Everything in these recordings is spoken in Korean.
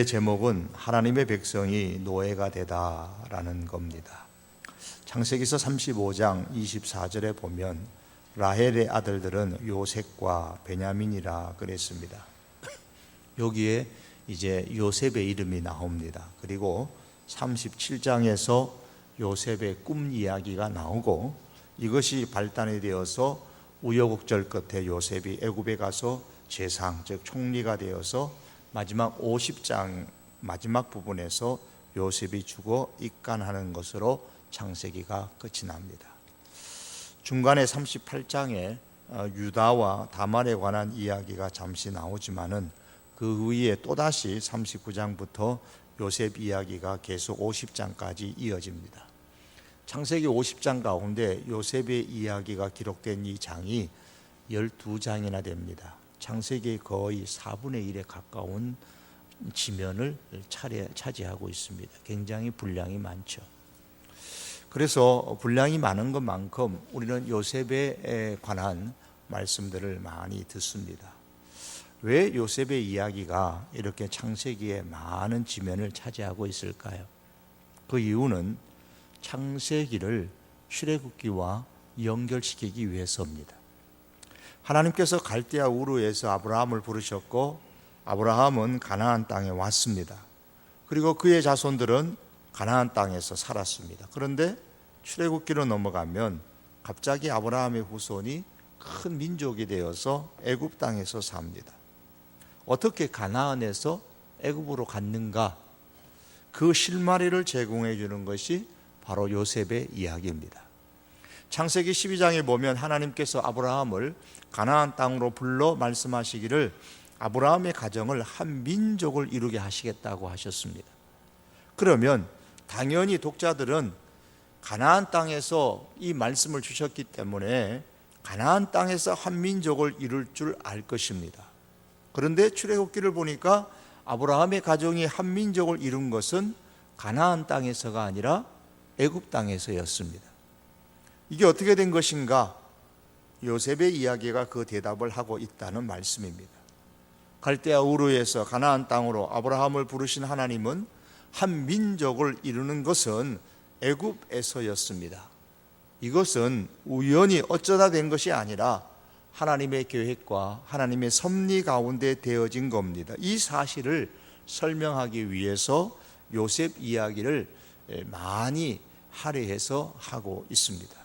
제목은 하나님의 백성이 노예가 되다라는 겁니다. 창세기서 35장 24절에 보면 라헬의 아들들은 요셉과 베냐민이라 그랬습니다. 여기에 이제 요셉의 이름이 나옵니다. 그리고 37장에서 요셉의 꿈 이야기가 나오고, 이것이 발단이 되어서 우여곡절 끝에 요셉이 애굽에 가서 제상, 즉 총리가 되어서 마지막 50장 마지막 부분에서 요셉이 죽어 입간하는 것으로 창세기가 끝이 납니다. 중간에 38장에 유다와 다말에 관한 이야기가 잠시 나오지만은 그 위에 또다시 39장부터 요셉 이야기가 계속 50장까지 이어집니다. 창세기 50장 가운데 요셉의 이야기가 기록된 이 장이 12장이나 됩니다. 창세기의 거의 4분의 1에 가까운 지면을 차지하고 있습니다. 굉장히 분량이 많죠. 그래서 분량이 많은 것만큼 우리는 요셉에 관한 말씀들을 많이 듣습니다. 왜 요셉의 이야기가 이렇게 창세기에 많은 지면을 차지하고 있을까요? 그 이유는 창세기를 출애굽기와 연결시키기 위해서입니다. 하나님께서 갈대아 우르에서 아브라함을 부르셨고, 아브라함은 가나안 땅에 왔습니다. 그리고 그의 자손들은 가나안 땅에서 살았습니다. 그런데 출애굽기로 넘어가면 갑자기 아브라함의 후손이 큰 민족이 되어서 애굽 땅에서 삽니다. 어떻게 가나안에서 애굽으로 갔는가? 그 실마리를 제공해 주는 것이 바로 요셉의 이야기입니다. 창세기 12장에 보면 하나님께서 아브라함을 가나안 땅으로 불러 말씀하시기를 아브라함의 가정을 한 민족을 이루게 하시겠다고 하셨습니다. 그러면 당연히 독자들은 가나안 땅에서 이 말씀을 주셨기 때문에 가나안 땅에서 한 민족을 이룰 줄 알 것입니다. 그런데 출애굽기를 보니까 아브라함의 가정이 한 민족을 이룬 것은 가나안 땅에서가 아니라 애굽 땅에서였습니다. 이게 어떻게 된 것인가? 요셉의 이야기가 그 대답을 하고 있다는 말씀입니다. 갈대아 우르에서 가나안 땅으로 아브라함을 부르신 하나님은 한 민족을 이루는 것은 애굽에서였습니다. 이것은 우연히 어쩌다 된 것이 아니라 하나님의 계획과 하나님의 섭리 가운데 되어진 겁니다. 이 사실을 설명하기 위해서 요셉 이야기를 많이 할애해서 하고 있습니다.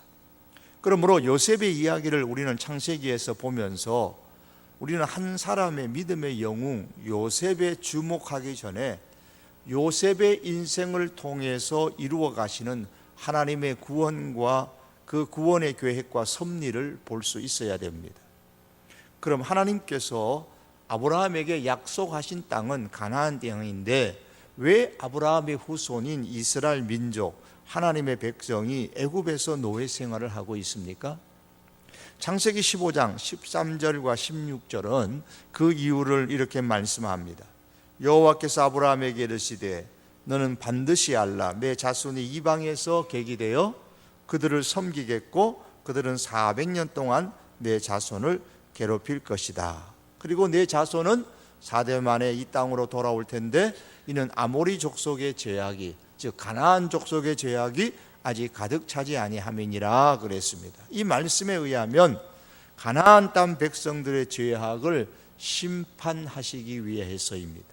그러므로 요셉의 이야기를 우리는 창세기에서 보면서 우리는 한 사람의 믿음의 영웅 요셉에 주목하기 전에 요셉의 인생을 통해서 이루어 가시는 하나님의 구원과 그 구원의 계획과 섭리를 볼 수 있어야 됩니다. 그럼 하나님께서 아브라함에게 약속하신 땅은 가나안 땅인데 왜 아브라함의 후손인 이스라엘 민족 하나님의 백성이 애굽에서 노예 생활을 하고 있습니까? 창세기 15장 13절과 16절은 그 이유를 이렇게 말씀합니다. 여호와께서 아브라함에게 이르시되 너는 반드시 알라 내 자손이 이방에서 계기되어 그들을 섬기겠고 그들은 400년 동안 내 자손을 괴롭힐 것이다. 그리고 내 자손은 4대 만에 이 땅으로 돌아올 텐데 이는 아모리 족속의 죄악이 즉 가나안 족속의 죄악이 아직 가득 차지 아니함이니라 그랬습니다. 이 말씀에 의하면 가나안 땅 백성들의 죄악을 심판하시기 위해서입니다.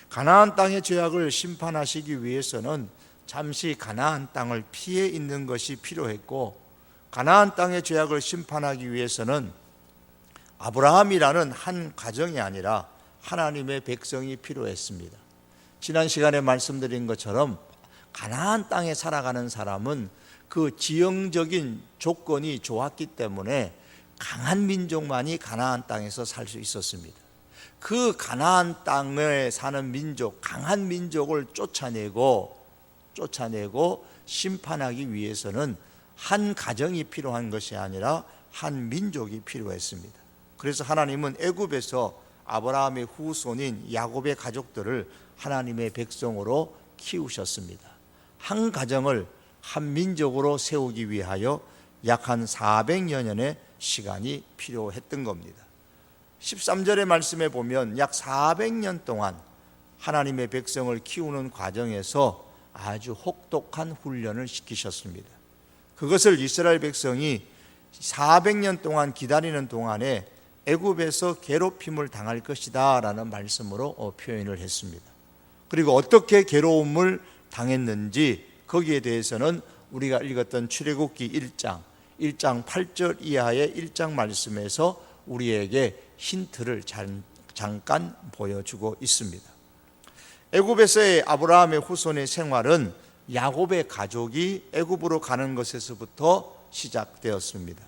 가나안 땅의 죄악을 심판하시기 위해서는 잠시 가나안 땅을 피해 있는 것이 필요했고, 가나안 땅의 죄악을 심판하기 위해서는 아브라함이라는 한 가정이 아니라 하나님의 백성이 필요했습니다. 지난 시간에 말씀드린 것처럼 가나안 땅에 살아가는 사람은 그 지형적인 조건이 좋았기 때문에 강한 민족만이 가나안 땅에서 살 수 있었습니다. 그 가나안 땅에 사는 민족, 강한 민족을 쫓아내고 심판하기 위해서는 한 가정이 필요한 것이 아니라 한 민족이 필요했습니다. 그래서 하나님은 애굽에서 아브라함의 후손인 야곱의 가족들을 하나님의 백성으로 키우셨습니다. 한 가정을 한 민족으로 세우기 위하여 약 한 400여 년의 시간이 필요했던 겁니다. 13절의 말씀에 보면 약 400년 동안 하나님의 백성을 키우는 과정에서 아주 혹독한 훈련을 시키셨습니다. 그것을 이스라엘 백성이 400년 동안 기다리는 동안에 애굽에서 괴롭힘을 당할 것이다 라는 말씀으로 표현을 했습니다. 그리고 어떻게 괴로움을 당했는지 거기에 대해서는 우리가 읽었던 출애굽기 1장 8절 이하의 1장 말씀에서 우리에게 힌트를 잠깐 보여주고 있습니다. 애굽에서의 아브라함의 후손의 생활은 야곱의 가족이 애굽으로 가는 것에서부터 시작되었습니다.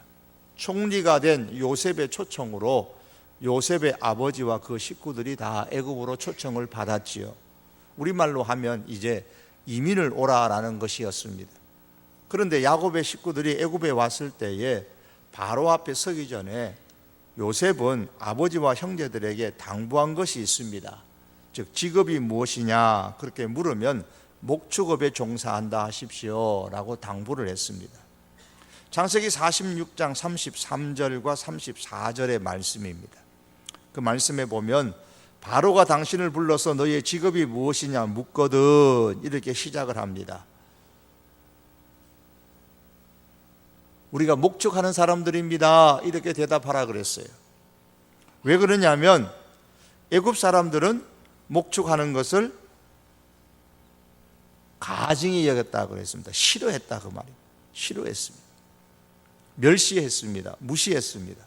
총리가 된 요셉의 초청으로 요셉의 아버지와 그 식구들이 다 애굽으로 초청을 받았지요. 우리말로 하면 이제 이민을 오라라는 것이었습니다. 그런데 야곱의 식구들이 애굽에 왔을 때에 바로 앞에 서기 전에 요셉은 아버지와 형제들에게 당부한 것이 있습니다. 즉 직업이 무엇이냐 그렇게 물으면 목축업에 종사한다 하십시오 라고 당부를 했습니다. 창세기 46장 33절과 34절의 말씀입니다. 그 말씀에 보면 바로가 당신을 불러서 너희의 직업이 무엇이냐 묻거든 이렇게 시작을 합니다. 우리가 목축하는 사람들입니다 이렇게 대답하라 그랬어요. 왜 그러냐면 애굽 사람들은 목축하는 것을 가증히 여겼다고 그랬습니다. 싫어했다 그 말이에요. 싫어했습니다. 멸시했습니다. 무시했습니다.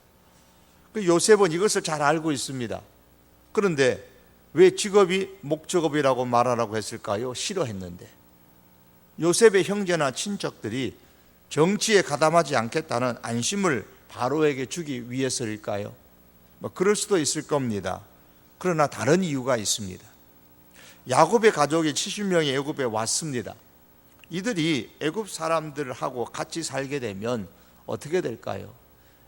요셉은 이것을 잘 알고 있습니다. 그런데 왜 직업이 목축업이라고 말하라고 했을까요? 싫어했는데. 요셉의 형제나 친척들이 정치에 가담하지 않겠다는 안심을 바로에게 주기 위해서일까요? 그럴 수도 있을 겁니다. 그러나 다른 이유가 있습니다. 야곱의 가족이 70명이 애굽에 왔습니다. 이들이 애굽 사람들하고 같이 살게 되면 어떻게 될까요?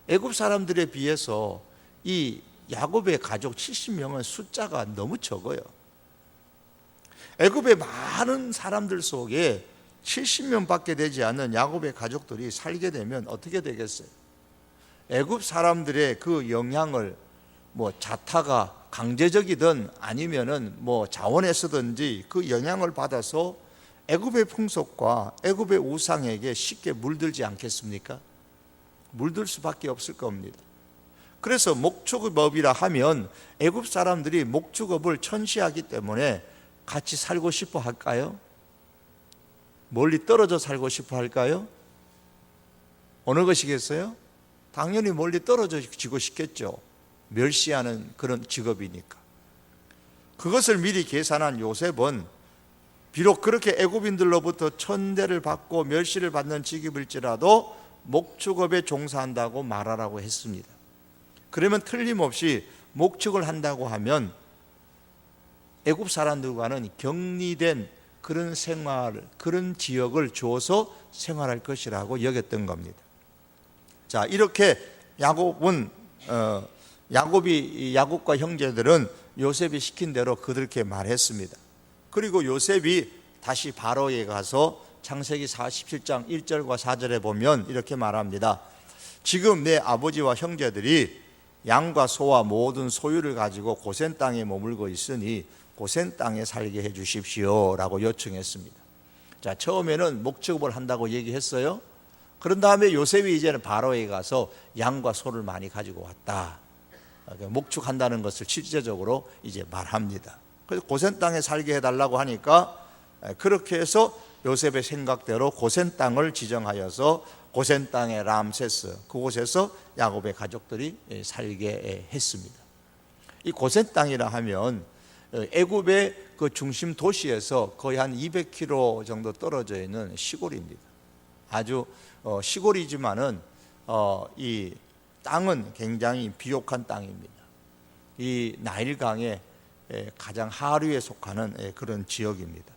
애굽 사람들에 비해서 이 야곱의 가족 70명은 숫자가 너무 적어요. 애굽의 많은 사람들 속에 70명밖에 되지 않는 야곱의 가족들이 살게 되면 어떻게 되겠어요? 애굽 사람들의 그 영향을 자타가 강제적이든 아니면은 자원에서든지 그 영향을 받아서 애굽의 풍속과 애굽의 우상에게 쉽게 물들지 않겠습니까? 물들 수밖에 없을 겁니다. 그래서 목축업이라 하면 애굽 사람들이 목축업을 천시하기 때문에 같이 살고 싶어 할까요? 멀리 떨어져 살고 싶어 할까요? 어느 것이겠어요? 당연히 멀리 떨어지고 싶겠죠. 멸시하는 그런 직업이니까. 그것을 미리 계산한 요셉은 비록 그렇게 애굽인들로부터 천대를 받고 멸시를 받는 직업일지라도 목축업에 종사한다고 말하라고 했습니다. 그러면 틀림없이 목축을 한다고 하면 애굽 사람들과는 격리된 그런 생활, 그런 지역을 주어서 생활할 것이라고 여겼던 겁니다. 자, 이렇게 야곱과 형제들은 요셉이 시킨 대로 그렇게 말했습니다. 그리고 요셉이 다시 바로에 가서 창세기 47장 1절과 4절에 보면 이렇게 말합니다. 지금 내 아버지와 형제들이 양과 소와 모든 소유를 가지고 고센 땅에 머물고 있으니 고센 땅에 살게 해 주십시오 라고 요청했습니다. 자, 처음에는 목축업을 한다고 얘기했어요. 그런 다음에 요셉이 이제는 바로에 가서 양과 소를 많이 가지고 왔다. 목축한다는 것을 실제적으로 이제 말합니다. 그래서 고센 땅에 살게 해달라고 하니까 그렇게 해서 요셉의 생각대로 고센 땅을 지정하여서 고센 땅의 람세스, 그곳에서 야곱의 가족들이 살게 했습니다. 이 고센 땅이라 하면 애굽의 그 중심 도시에서 거의 한 200km 정도 떨어져 있는 시골입니다. 아주 시골이지만은 이 땅은 굉장히 비옥한 땅입니다. 이 나일강의 가장 하류에 속하는 그런 지역입니다.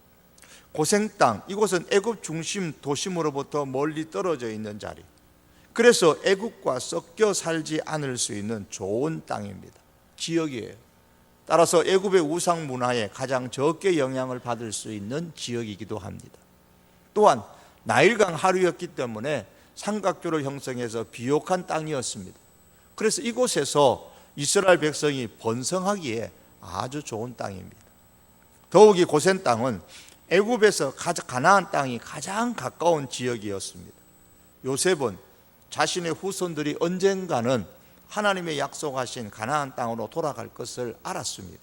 고센 땅, 이곳은 애굽 중심 도심으로부터 멀리 떨어져 있는 자리. 그래서 애굽과 섞여 살지 않을 수 있는 좋은 땅입니다. 지역이에요. 따라서 애굽의 우상 문화에 가장 적게 영향을 받을 수 있는 지역이기도 합니다. 또한 나일강 하류였기 때문에 삼각교를 형성해서 비옥한 땅이었습니다. 그래서 이곳에서 이스라엘 백성이 번성하기에 아주 좋은 땅입니다. 더욱이 고센 땅은 애굽에서 가나안 땅이 가장 가까운 지역이었습니다. 요셉은 자신의 후손들이 언젠가는 하나님의 약속하신 가나안 땅으로 돌아갈 것을 알았습니다.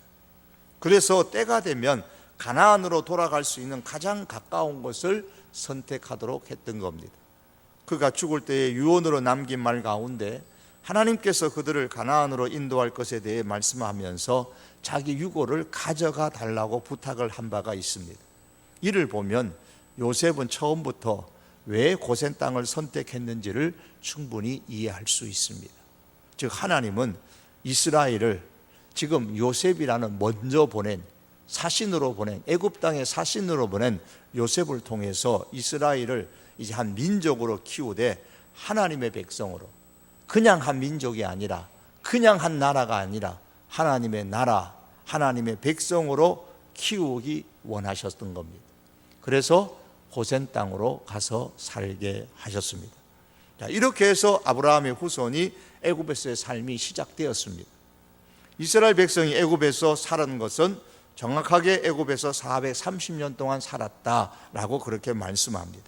그래서 때가 되면 가나안으로 돌아갈 수 있는 가장 가까운 곳을 선택하도록 했던 겁니다. 그가 죽을 때에 유언으로 남긴 말 가운데 하나님께서 그들을 가나안으로 인도할 것에 대해 말씀하면서 자기 유고를 가져가 달라고 부탁을 한 바가 있습니다. 이를 보면 요셉은 처음부터 왜 고센 땅을 선택했는지를 충분히 이해할 수 있습니다. 즉 하나님은 이스라엘을 지금 요셉이라는 먼저 보낸 사신으로 보낸 애굽 땅의 사신으로 보낸 요셉을 통해서 이스라엘을 이제 한 민족으로 키우되 하나님의 백성으로, 그냥 한 민족이 아니라 그냥 한 나라가 아니라 하나님의 나라, 하나님의 백성으로 키우기 원하셨던 겁니다. 그래서 고센 땅으로 가서 살게 하셨습니다. 자, 이렇게 해서 아브라함의 후손이 애굽에서의 삶이 시작되었습니다. 이스라엘 백성이 애굽에서 살은 것은 정확하게 애굽에서 430년 동안 살았다라고 그렇게 말씀합니다.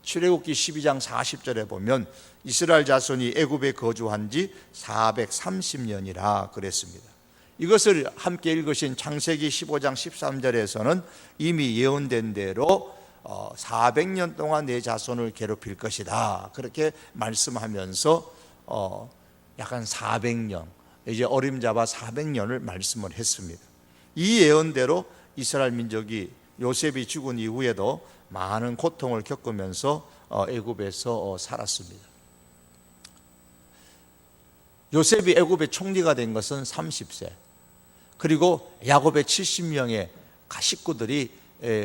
출애굽기 12장 40절에 보면 이스라엘 자손이 애굽에 거주한 지 430년이라 그랬습니다. 이것을 함께 읽으신 창세기 15장 13절에서는 이미 예언된 대로 400년 동안 내 자손을 괴롭힐 것이다 그렇게 말씀하면서 약간 400년, 이제 어림잡아 400년을 말씀을 했습니다. 이 예언대로 이스라엘 민족이 요셉이 죽은 이후에도 많은 고통을 겪으면서 애굽에서 살았습니다. 요셉이 애굽의 총리가 된 것은 30세, 그리고 야곱의 70명의 식구들이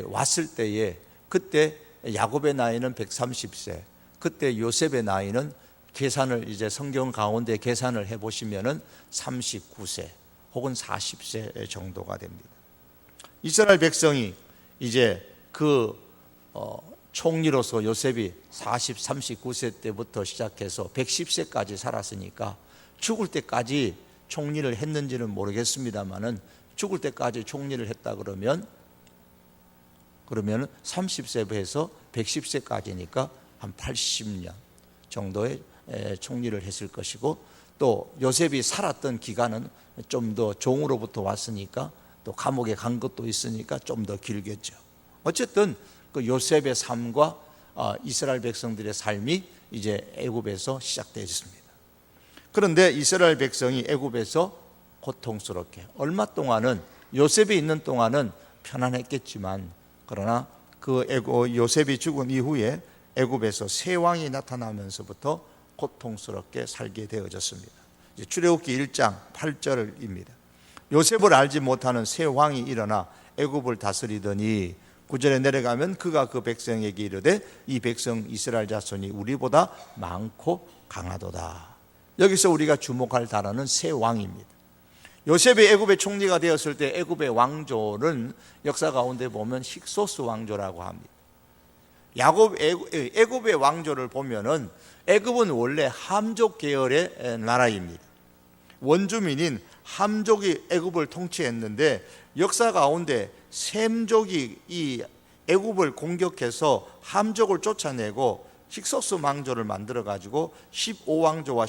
왔을 때에 그때 야곱의 나이는 130세, 그때 요셉의 나이는 계산을 이제 성경 가운데 계산을 해보시면은 39세 혹은 40세 정도가 됩니다. 이스라엘 백성이 이제 그 총리로서 요셉이 39세 때부터 시작해서 110세까지 살았으니까 죽을 때까지 총리를 했는지는 모르겠습니다만은 죽을 때까지 총리를 했다 그러면 30세에서 110세까지니까 한 80년 정도의 총리를 했을 것이고, 또 요셉이 살았던 기간은 좀 더 종으로부터 왔으니까 또 감옥에 간 것도 있으니까 좀 더 길겠죠. 어쨌든 그 요셉의 삶과 이스라엘 백성들의 삶이 이제 애굽에서 시작되었습니다. 그런데 이스라엘 백성이 애굽에서 고통스럽게 얼마 동안은, 요셉이 있는 동안은 편안했겠지만, 그러나 그 요셉이 죽은 이후에 애굽에서 새 왕이 나타나면서부터 고통스럽게 살게 되어졌습니다. 출애굽기 1장 8절입니다. 요셉을 알지 못하는 새 왕이 일어나 애굽을 다스리더니 9절에 내려가면 그가 그 백성에게 이르되 이 백성 이스라엘 자손이 우리보다 많고 강하도다. 여기서 우리가 주목할 단어는 새 왕입니다. 요셉이 애굽의 총리가 되었을 때 애굽의 왕조는 역사 가운데 보면 힉소스 왕조라고 합니다. 애굽의 왕조를 보면은 애굽은 원래 함족 계열의 나라입니다. 원주민인 함족이 애굽을 통치했는데 역사 가운데 셈족이 이 애굽을 공격해서 함족을 쫓아내고 힉소스 왕조를 만들어 가지고 15왕조와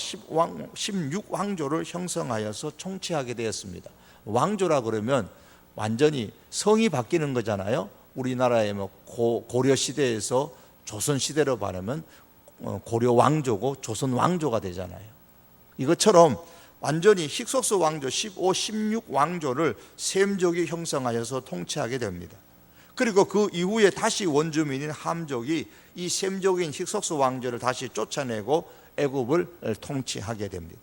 16왕조를 형성하여서 통치하게 되었습니다. 왕조라 그러면 완전히 성이 바뀌는 거잖아요. 우리나라의 고려 시대에서 조선 시대로 말하면 고려 왕조고 조선 왕조가 되잖아요. 이것처럼 완전히 힉소스 왕조 15, 16왕조를 셈족이 형성하여서 통치하게 됩니다. 그리고 그 이후에 다시 원주민인 함족이 이 셈족인 힉소스 왕조를 다시 쫓아내고 애굽을 통치하게 됩니다.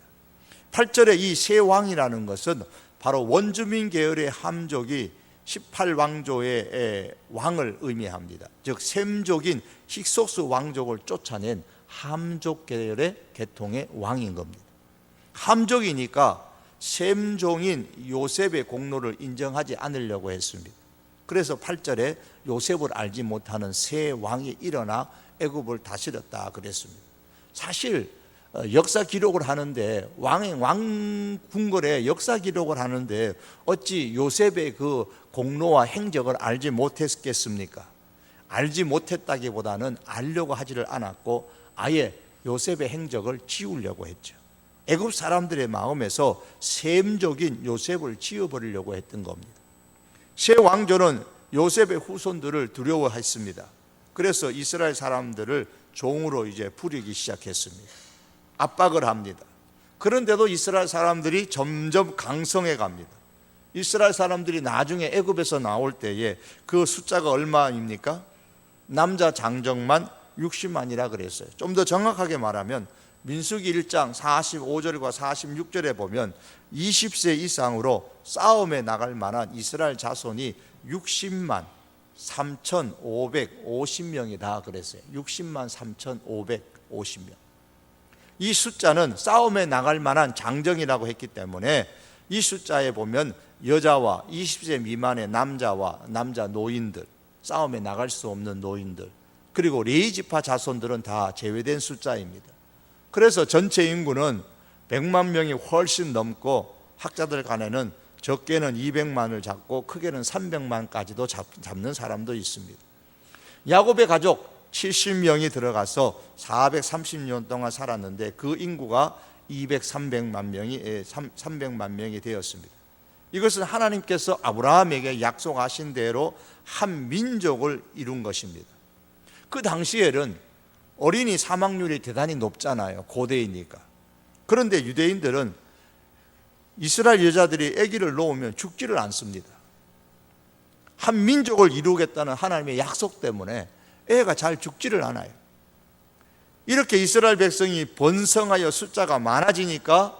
8절에 이 세 왕이라는 것은 바로 원주민 계열의 함족이 18왕조의 왕을 의미합니다. 즉 셈족인 힉소스 왕족을 쫓아낸 함족 계열의 계통의 왕인 겁니다. 함족이니까 셈종인 요셉의 공로를 인정하지 않으려고 했습니다. 그래서 8절에 요셉을 알지 못하는 새 왕이 일어나 애굽을 다스렸다 그랬습니다. 사실 역사 기록을 하는데 왕 궁궐에 역사 기록을 하는데 어찌 요셉의 그 공로와 행적을 알지 못했겠습니까? 알지 못했다기보다는 알려고 하지를 않았고 아예 요셉의 행적을 지우려고 했죠. 애굽 사람들의 마음에서 셈족인 요셉을 지워버리려고 했던 겁니다. 새 왕조는 요셉의 후손들을 두려워했습니다. 그래서 이스라엘 사람들을 종으로 이제 부리기 시작했습니다. 압박을 합니다. 그런데도 이스라엘 사람들이 점점 강성해 갑니다. 이스라엘 사람들이 나중에 애굽에서 나올 때에 그 숫자가 얼마입니까? 남자 장정만 60만이라 그랬어요. 좀 더 정확하게 말하면 민수기 1장 45절과 46절에 보면 20세 이상으로 싸움에 나갈 만한 이스라엘 자손이 60만 3,550명이다 그랬어요. 60만 3,550명. 이 숫자는 싸움에 나갈 만한 장정이라고 했기 때문에 이 숫자에 보면 여자와 20세 미만의 남자와 남자 노인들, 싸움에 나갈 수 없는 노인들, 그리고 레위 지파 자손들은 다 제외된 숫자입니다. 그래서 전체 인구는 100만 명이 훨씬 넘고 학자들 간에는 적게는 200만을 잡고 크게는 300만까지도 잡는 사람도 있습니다. 야곱의 가족 70명이 들어가서 430년 동안 살았는데 그 인구가 300만 명이 되었습니다. 이것은 하나님께서 아브라함에게 약속하신 대로 한 민족을 이룬 것입니다. 그 당시에는 어린이 사망률이 대단히 높잖아요. 고대이니까. 그런데 유대인들은 이스라엘 여자들이 아기를 놓으면 죽지를 않습니다. 한 민족을 이루겠다는 하나님의 약속 때문에 애가 잘 죽지를 않아요. 이렇게 이스라엘 백성이 번성하여 숫자가 많아지니까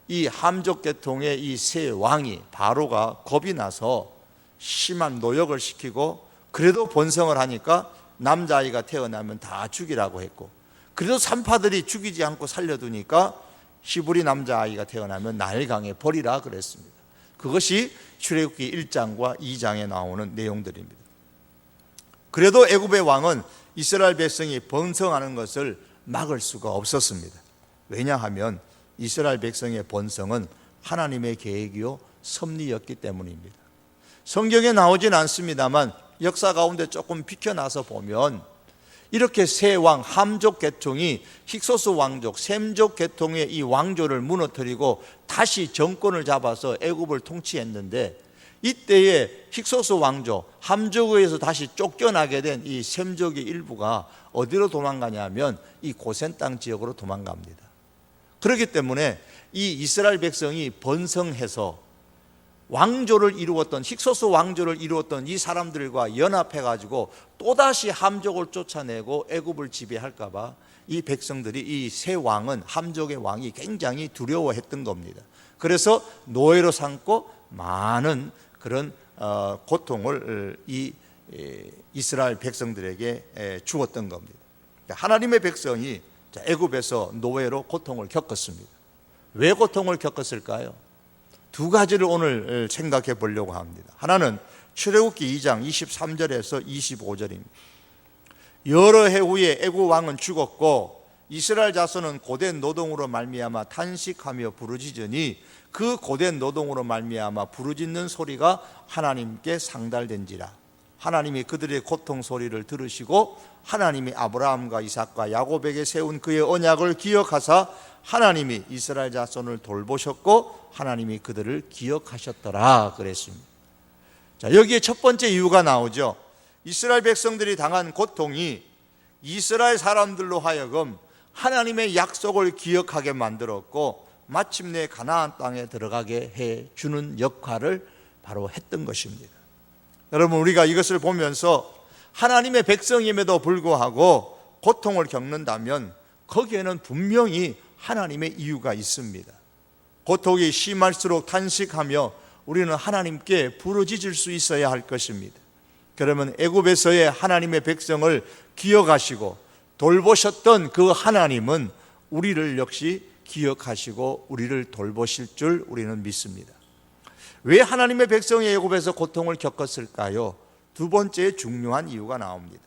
이 함족 계통의 이 세 왕이 바로가 겁이 나서 심한 노역을 시키고, 그래도 번성을 하니까 남자아이가 태어나면 다 죽이라고 했고, 그래도 산파들이 죽이지 않고 살려두니까 히브리 남자아이가 태어나면 나일강에 버리라 그랬습니다. 그것이 출애굽기 1장과 2장에 나오는 내용들입니다. 그래도 애굽의 왕은 이스라엘 백성이 번성하는 것을 막을 수가 없었습니다. 왜냐하면 이스라엘 백성의 번성은 하나님의 계획이요 섭리였기 때문입니다. 성경에 나오진 않습니다만 역사 가운데 조금 비켜나서 보면 이렇게 세 왕, 함족 계통이 힉소스 왕족, 셈족 계통의 이 왕조를 무너뜨리고 다시 정권을 잡아서 애굽을 통치했는데, 이때에 힉소스 왕조, 함족에 의해서 다시 쫓겨나게 된 이 셈족의 일부가 어디로 도망가냐면 이 고센 땅 지역으로 도망갑니다. 그렇기 때문에 이 이스라엘 백성이 번성해서 왕조를 이루었던, 힉소스 왕조를 이루었던 이 사람들과 연합해가지고 또다시 함족을 쫓아내고 애굽을 지배할까 봐 이 백성들이, 이 세 왕은, 함족의 왕이 굉장히 두려워했던 겁니다. 그래서 노예로 삼고 많은 그런 고통을 이 이스라엘 백성들에게 주었던 겁니다. 하나님의 백성이 애굽에서 노예로 고통을 겪었습니다. 왜 고통을 겪었을까요? 두 가지를 오늘 생각해 보려고 합니다. 하나는 출애굽기 2장 23절에서 25절입니다. 여러 해 후에 애굽 왕은 죽었고 이스라엘 자손은 고된 노동으로 말미암아 탄식하며 부르짖으니 그 고된 노동으로 말미암아 부르짖는 소리가 하나님께 상달된지라. 하나님이 그들의 고통 소리를 들으시고 하나님이 아브라함과 이삭과 야곱에게 세운 그의 언약을 기억하사 하나님이 이스라엘 자손을 돌보셨고 하나님이 그들을 기억하셨더라 그랬습니다. 자, 여기에 첫 번째 이유가 나오죠. 이스라엘 백성들이 당한 고통이 이스라엘 사람들로 하여금 하나님의 약속을 기억하게 만들었고 마침내 가나안 땅에 들어가게 해주는 역할을 바로 했던 것입니다. 여러분, 우리가 이것을 보면서 하나님의 백성임에도 불구하고 고통을 겪는다면 거기에는 분명히 하나님의 이유가 있습니다. 고통이 심할수록 탄식하며 우리는 하나님께 부르짖을 수 있어야 할 것입니다. 그러면 애굽에서의 하나님의 백성을 기억하시고 돌보셨던 그 하나님은 우리를 역시 기억하시고 우리를 돌보실 줄 우리는 믿습니다. 왜 하나님의 백성이 애굽에서 고통을 겪었을까요? 두 번째 중요한 이유가 나옵니다.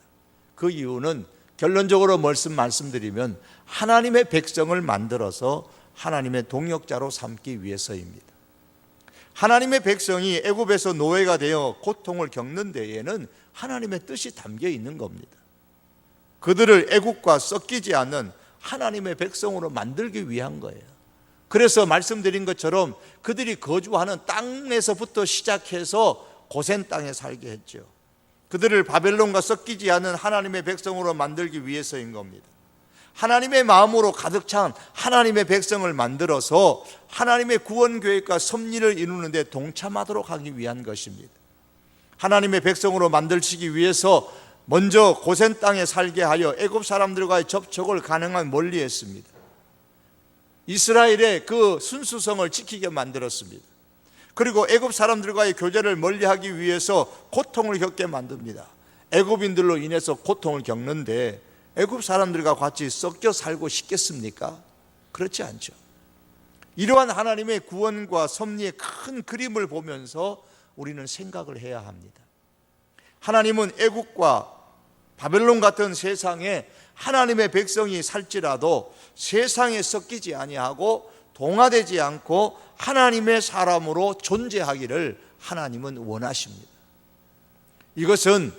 그 이유는 결론적으로 말씀드리면 하나님의 백성을 만들어서 하나님의 동역자로 삼기 위해서입니다. 하나님의 백성이 애굽에서 노예가 되어 고통을 겪는 데에는 하나님의 뜻이 담겨 있는 겁니다. 그들을 애굽과 섞이지 않는 하나님의 백성으로 만들기 위한 거예요. 그래서 말씀드린 것처럼 그들이 거주하는 땅에서부터 시작해서 고센 땅에 살게 했죠. 그들을 바벨론과 섞이지 않은 하나님의 백성으로 만들기 위해서인 겁니다. 하나님의 마음으로 가득 찬 하나님의 백성을 만들어서 하나님의 구원 계획과 섭리를 이루는 데 동참하도록 하기 위한 것입니다. 하나님의 백성으로 만들시기 위해서 먼저 고센 땅에 살게 하여 애굽 사람들과의 접촉을 가능한 멀리 했습니다. 이스라엘의 그 순수성을 지키게 만들었습니다. 그리고 애굽 사람들과의 교제를 멀리하기 위해서 고통을 겪게 만듭니다. 애굽인들로 인해서 고통을 겪는데 애굽 사람들과 같이 섞여 살고 싶겠습니까? 그렇지 않죠. 이러한 하나님의 구원과 섭리의 큰 그림을 보면서 우리는 생각을 해야 합니다. 하나님은 애굽과 바벨론 같은 세상에 하나님의 백성이 살지라도 세상에 섞이지 아니하고 동화되지 않고 하나님의 사람으로 존재하기를 하나님은 원하십니다. 이것은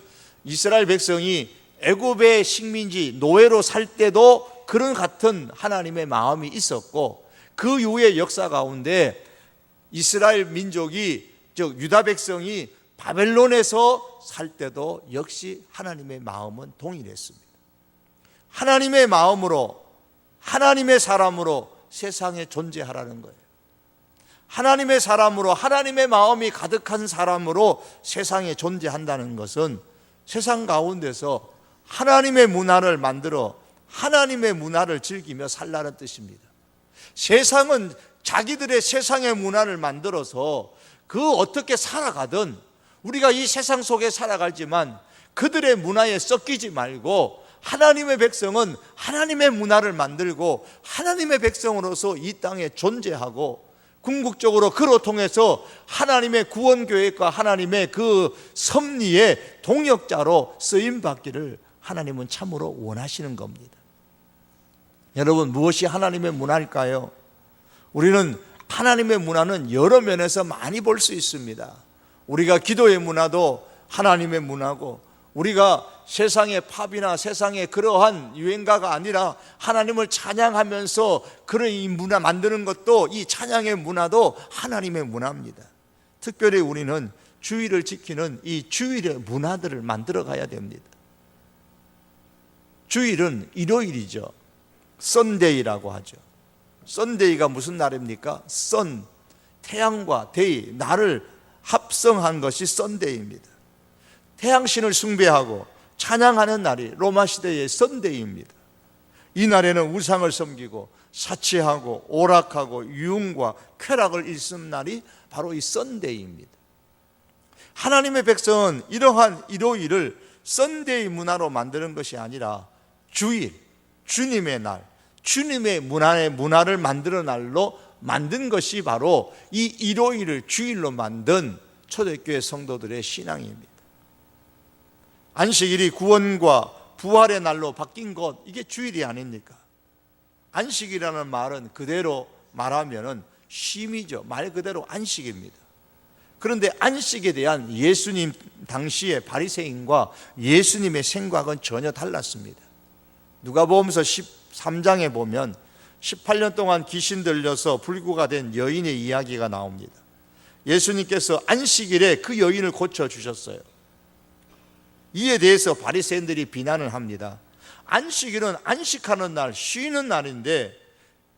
이스라엘 백성이 애굽의 식민지 노예로 살 때도 그런 같은 하나님의 마음이 있었고, 그 이후의 역사 가운데 이스라엘 민족이 즉 유다 백성이 바벨론에서 살 때도 역시 하나님의 마음은 동일했습니다. 하나님의 마음으로 하나님의 사람으로 세상에 존재하라는 거예요. 하나님의 사람으로 하나님의 마음이 가득한 사람으로 세상에 존재한다는 것은 세상 가운데서 하나님의 문화를 만들어 하나님의 문화를 즐기며 살라는 뜻입니다. 세상은 자기들의 세상의 문화를 만들어서 그 어떻게 살아가든 우리가 이 세상 속에 살아가지만 그들의 문화에 섞이지 말고 하나님의 백성은 하나님의 문화를 만들고 하나님의 백성으로서 이 땅에 존재하고 궁극적으로 그로 통해서 하나님의 구원 계획과 하나님의 그 섭리의 동역자로 쓰임 받기를 하나님은 참으로 원하시는 겁니다. 여러분, 무엇이 하나님의 문화일까요? 우리는 하나님의 문화는 여러 면에서 많이 볼 수 있습니다. 우리가 기도의 문화도 하나님의 문화고, 우리가 세상의 팝이나 세상의 그러한 유행가가 아니라 하나님을 찬양하면서 그런 이 문화 만드는 것도, 이 찬양의 문화도 하나님의 문화입니다. 특별히 우리는 주일을 지키는 이 주일의 문화들을 만들어 가야 됩니다. 주일은 일요일이죠. 썬데이라고 하죠. 썬데이가 무슨 날입니까? 선, 태양과 데이, 날을 합성한 것이 썬데이입니다. 태양신을 숭배하고 찬양하는 날이 로마 시대의 썬데이입니다. 이 날에는 우상을 섬기고 사치하고 오락하고 유흥과 쾌락을 일쓰는 날이 바로 이 썬데이입니다. 하나님의 백성은 이러한 일요일을 썬데이 문화로 만드는 것이 아니라 주일, 주님의 날, 주님의 문화를 만드는 날로 만든 것이 바로 이 일요일을 주일로 만든 초대교회 성도들의 신앙입니다. 안식일이 구원과 부활의 날로 바뀐 것, 이게 주일이 아닙니까? 안식이라는 말은 그대로 말하면 쉼이죠. 말 그대로 안식입니다. 그런데 안식에 대한 예수님 당시의 바리새인과 예수님의 생각은 전혀 달랐습니다. 누가복음서 13장에 보면 18년 동안 귀신 들려서 불구가 된 여인의 이야기가 나옵니다. 예수님께서 안식일에 그 여인을 고쳐주셨어요. 이에 대해서 바리새인들이 비난을 합니다. 안식일은 안식하는 날, 쉬는 날인데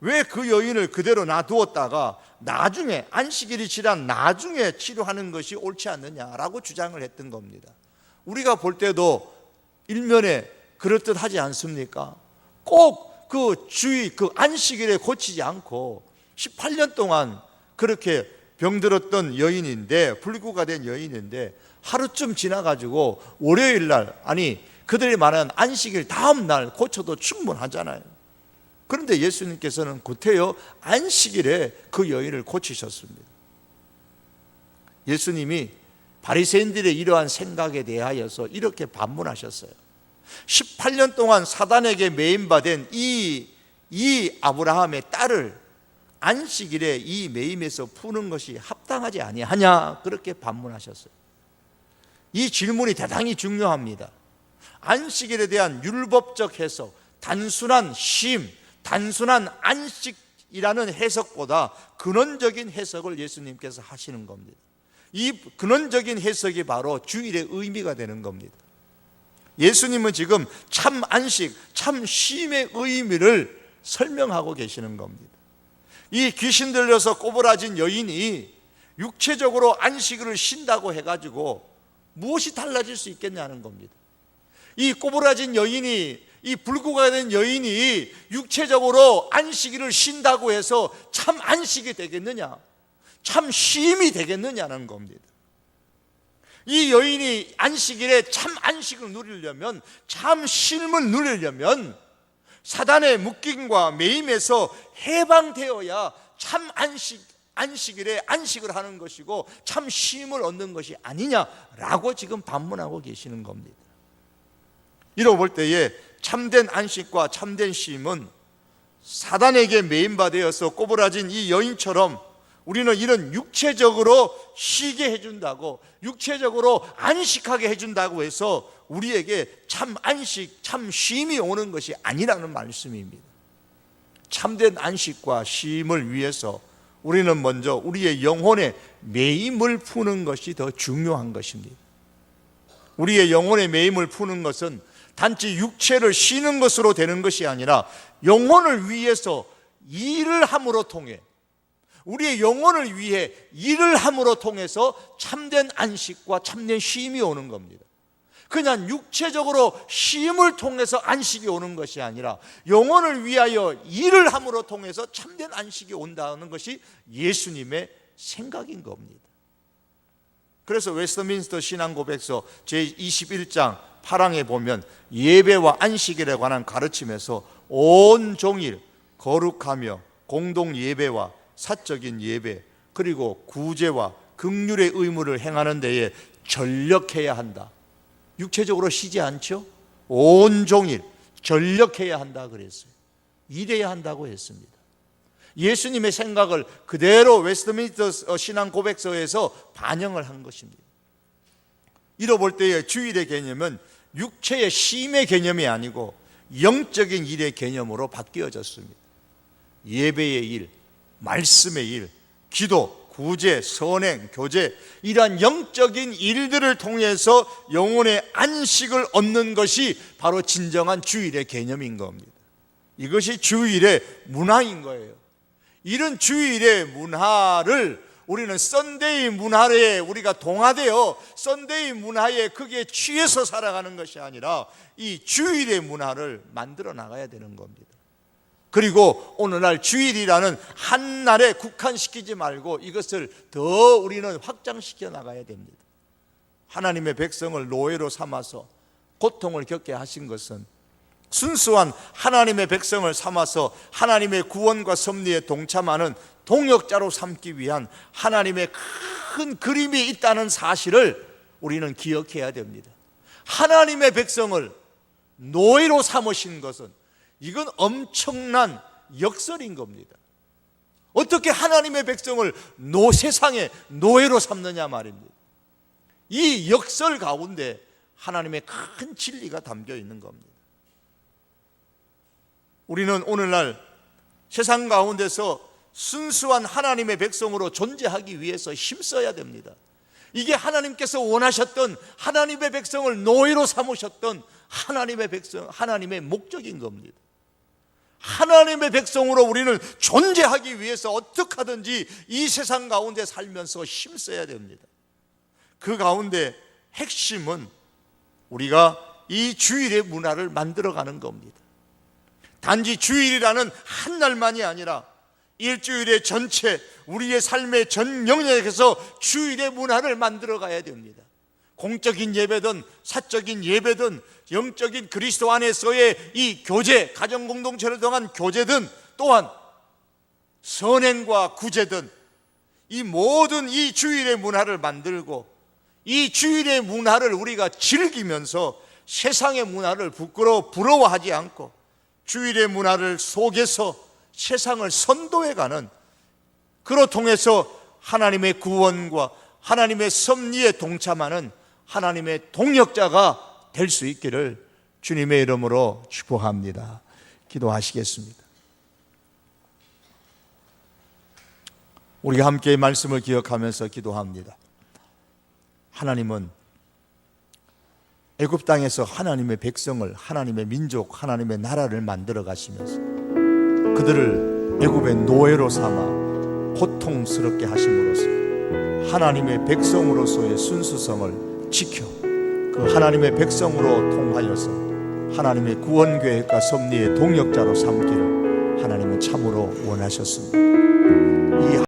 왜 그 여인을 그대로 놔두었다가 나중에 안식일이 지난 나중에 치료하는 것이 옳지 않느냐라고 주장을 했던 겁니다. 우리가 볼 때도 일면에 그럴듯하지 않습니까? 꼭 그 주의, 그 안식일에 고치지 않고 18년 동안 그렇게 병들었던 여인인데, 불구가 된 여인인데 하루쯤 지나가지고 월요일 날, 아니 그들이 말하는 안식일 다음 날 고쳐도 충분하잖아요. 그런데 예수님께서는 구태여 안식일에 그 여인을 고치셨습니다. 예수님이 바리새인들의 이러한 생각에 대하여서 이렇게 반문하셨어요. 18년 동안 사단에게 매임받은 이 아브라함의 딸을 안식일에 이 매임에서 푸는 것이 합당하지 아니하냐, 그렇게 반문하셨어요. 이 질문이 대단히 중요합니다. 안식일에 대한 율법적 해석, 단순한 쉼, 단순한 안식이라는 해석보다 근원적인 해석을 예수님께서 하시는 겁니다. 이 근원적인 해석이 바로 주일의 의미가 되는 겁니다. 예수님은 지금 참 안식, 참 쉼의 의미를 설명하고 계시는 겁니다. 이 귀신 들려서 꼬부라진 여인이 육체적으로 안식일을 쉰다고 해가지고 무엇이 달라질 수 있겠냐는 겁니다. 이 꼬부라진 여인이, 이 불구가 된 여인이 육체적으로 안식일을 쉰다고 해서 참 안식이 되겠느냐, 참 쉼이 되겠느냐는 겁니다. 이 여인이 안식일에 참 안식을 누리려면, 참 쉼을 누리려면 사단의 묶임과 매임에서 해방되어야 참 안식일에 안식을 하는 것이고 참 쉼을 얻는 것이 아니냐라고 지금 반문하고 계시는 겁니다. 이러고 볼 때에 참된 안식과 참된 쉼은 사단에게 매임받아서 꼬부라진 이 여인처럼 우리는 이런 육체적으로 쉬게 해준다고, 육체적으로 안식하게 해준다고 해서 우리에게 참 안식, 참 쉼이 오는 것이 아니라는 말씀입니다. 참된 안식과 쉼을 위해서 우리는 먼저 우리의 영혼의 매임을 푸는 것이 더 중요한 것입니다. 우리의 영혼의 매임을 푸는 것은 단지 육체를 쉬는 것으로 되는 것이 아니라 영혼을 위해서 일을 함으로 통해, 우리의 영혼을 위해 일을 함으로 통해서 참된 안식과 참된 쉼이 오는 겁니다. 그냥 육체적으로 쉼을 통해서 안식이 오는 것이 아니라 영혼을 위하여 일을 함으로 통해서 참된 안식이 온다는 것이 예수님의 생각인 겁니다. 그래서 웨스트민스터 신앙고백서 제21장 8항에 보면 예배와 안식일에 관한 가르침에서 온종일 거룩하며 공동 예배와 사적인 예배, 그리고 구제와 긍휼의 의무를 행하는 데에 전력해야 한다. 육체적으로 쉬지 않죠? 온종일 전력해야 한다 그랬어요. 일해야 한다고 했습니다. 예수님의 생각을 그대로 웨스트민스터 신앙 고백서에서 반영을 한 것입니다. 이뤄볼 때의 주일의 개념은 육체의 쉼의 개념이 아니고 영적인 일의 개념으로 바뀌어졌습니다. 예배의 일, 말씀의 일, 기도, 구제, 선행, 교제, 이러한 영적인 일들을 통해서 영혼의 안식을 얻는 것이 바로 진정한 주일의 개념인 겁니다. 이것이 주일의 문화인 거예요. 이런 주일의 문화를 우리는 썬데이 문화에 우리가 동화되어 썬데이 문화에 크게 취해서 살아가는 것이 아니라 이 주일의 문화를 만들어 나가야 되는 겁니다. 그리고 오늘날 주일이라는 한 날에 국한시키지 말고 이것을 더 우리는 확장시켜 나가야 됩니다. 하나님의 백성을 노예로 삼아서 고통을 겪게 하신 것은 순수한 하나님의 백성을 삼아서 하나님의 구원과 섭리에 동참하는 동역자로 삼기 위한 하나님의 큰 그림이 있다는 사실을 우리는 기억해야 됩니다. 하나님의 백성을 노예로 삼으신 것은 이건 엄청난 역설인 겁니다. 어떻게 하나님의 백성을 세상의 노예로 삼느냐 말입니다. 이 역설 가운데 하나님의 큰 진리가 담겨 있는 겁니다. 우리는 오늘날 세상 가운데서 순수한 하나님의 백성으로 존재하기 위해서 힘써야 됩니다. 이게 하나님께서 원하셨던, 하나님의 백성을 노예로 삼으셨던 하나님의 백성, 하나님의 목적인 겁니다. 하나님의 백성으로 우리는 존재하기 위해서 어떻게 하든지 이 세상 가운데 살면서 힘써야 됩니다. 그 가운데 핵심은 우리가 이 주일의 문화를 만들어가는 겁니다. 단지 주일이라는 한 날만이 아니라 일주일의 전체, 우리의 삶의 전 영역에서 주일의 문화를 만들어 가야 됩니다. 공적인 예배든 사적인 예배든 영적인 그리스도 안에서의 이 교제, 가정공동체를 통한 교제든 또한 선행과 구제든 이 모든 이 주일의 문화를 만들고 이 주일의 문화를 우리가 즐기면서 세상의 문화를 부러워하지 않고 주일의 문화를 속에서 세상을 선도해가는, 그로 통해서 하나님의 구원과 하나님의 섭리에 동참하는 하나님의 동역자가 될 수 있기를 주님의 이름으로 축복합니다. 기도하시겠습니다. 우리가 함께 말씀을 기억하면서 기도합니다. 하나님은 애굽 땅에서 하나님의 백성을, 하나님의 민족, 하나님의 나라를 만들어 가시면서 그들을 애굽의 노예로 삼아 고통스럽게 하심으로써 하나님의 백성으로서의 순수성을 지켜 그 하나님의 백성으로 통하여서 하나님의 구원 계획과 섭리의 동역자로 삼기를 하나님은 참으로 원하셨습니다. 이